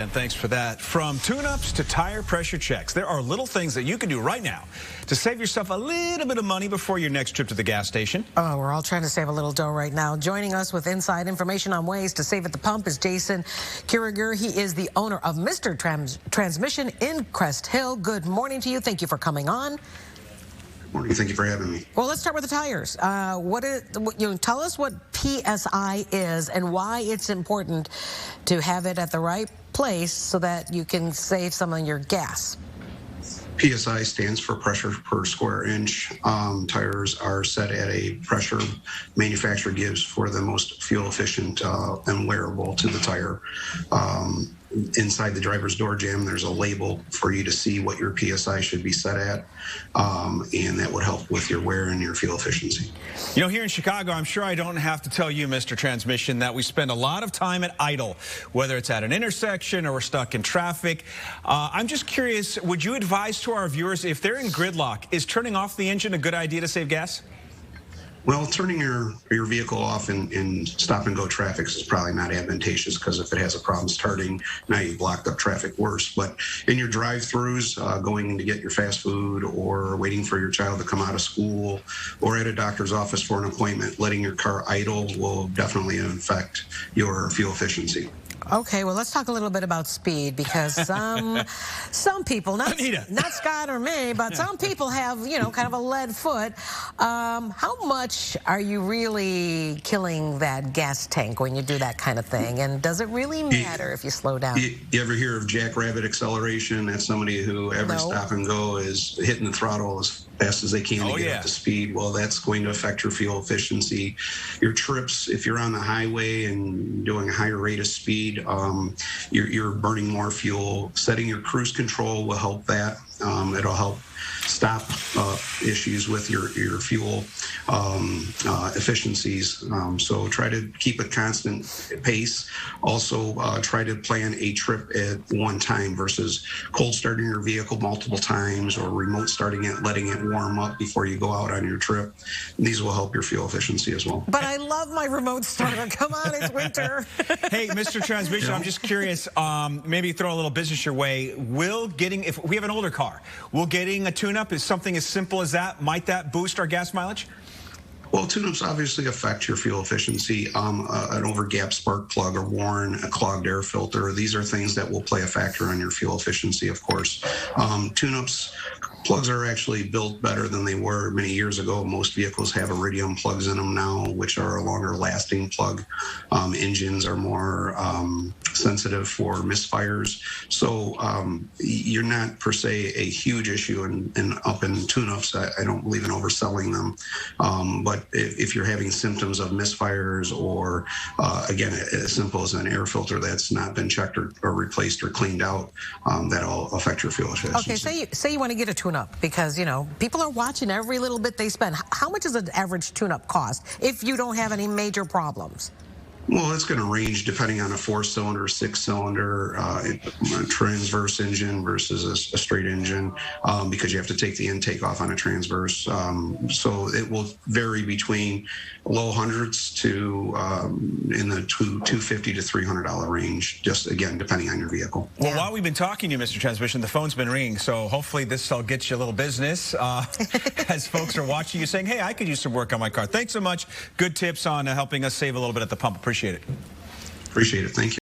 And thanks for that. From tune-ups to tire pressure checks, there are little things that you can do right now to save yourself a little bit of money before your next trip to the gas station. Oh, we're all trying to save a little dough right now. Joining us with inside information on ways to save at the pump is Jason Kiriger. He is the owner of Mr. Transmission in Crest Hill. Good morning to you. Thank you for coming on. Morning. Thank you for having me. Well, let's start with the tires. Tell us what PSI is and why it's important to have it at the right place so that you can save some of your gas. PSI stands for pressure per square inch. Tires are set at a pressure manufacturer gives for the most fuel efficient and wearable to the tire. Inside the driver's door jamb, there's a label for you to see what your PSI should be set at, and that would help with your wear and your fuel efficiency. You know, here in Chicago, I'm sure I don't have to tell you, Mr. Transmission, that we spend a lot of time at idle, whether it's at an intersection or we're stuck in traffic. I'm just curious, would you advise to our viewers, if they're in gridlock, is turning off the engine a good idea to save gas? Well, turning your vehicle off in stop-and-go traffic is probably not advantageous, because if it has a problem starting, now you've blocked up traffic worse. But in your drive-thrus, going to get your fast food or waiting for your child to come out of school or at a doctor's office for an appointment, letting your car idle will definitely affect your fuel efficiency. Okay, well, let's talk a little bit about speed, because some people, not Scott or me, but some people have, kind of a lead foot. How much are you really killing that gas tank when you do that kind of thing? And does it really matter if you slow down? You ever hear of jackrabbit acceleration? That's somebody who every stop and go is hitting the throttle as fast as they can to get up to speed. Well, that's going to affect your fuel efficiency. Your trips, if you're on the highway and doing a higher rate of speed, you're burning more fuel. Setting your cruise control will help that. It'll help stop issues with your fuel efficiencies. So try to keep a constant pace. Also, try to plan a trip at one time versus cold starting your vehicle multiple times or remote starting it, letting it warm up before you go out on your trip. And these will help your fuel efficiency as well. But I love my remote starter. Come on, it's winter. Hey, Mr. Transmission, I'm just curious, maybe throw a little business your way. If we have an older car, will getting a tune-up is something as simple as that? Might that boost our gas mileage? Well, tune-ups obviously affect your fuel efficiency. An over-gapped spark plug or worn, a clogged air filter, these are things that will play a factor on your fuel efficiency, of course. Tune-ups, plugs are actually built better than they were many years ago. Most vehicles have iridium plugs in them now, which are a longer lasting plug. Engines are more sensitive for misfires. So you're not per se a huge issue in tune-ups. I don't believe in overselling them. But if you're having symptoms of misfires or, again, as simple as an air filter that's not been checked or replaced or cleaned out, that'll affect your fuel efficiency. Okay, say you want to get a tune-up because, people are watching every little bit they spend. How much does an average tune-up cost if you don't have any major problems? Well, it's going to range depending on a 4-cylinder, 6-cylinder, transverse engine versus a straight engine, because you have to take the intake off on a transverse. So it will vary between low hundreds to in the $250 to $300 range, just again depending on your vehicle. Well, while we've been talking to you, Mr. Transmission, the phone's been ringing, so hopefully this will get you a little business as folks are watching you saying, hey, I could use some work on my car. Thanks so much. Good tips on helping us save a little bit at the pump. Appreciate it. Appreciate it. Thank you.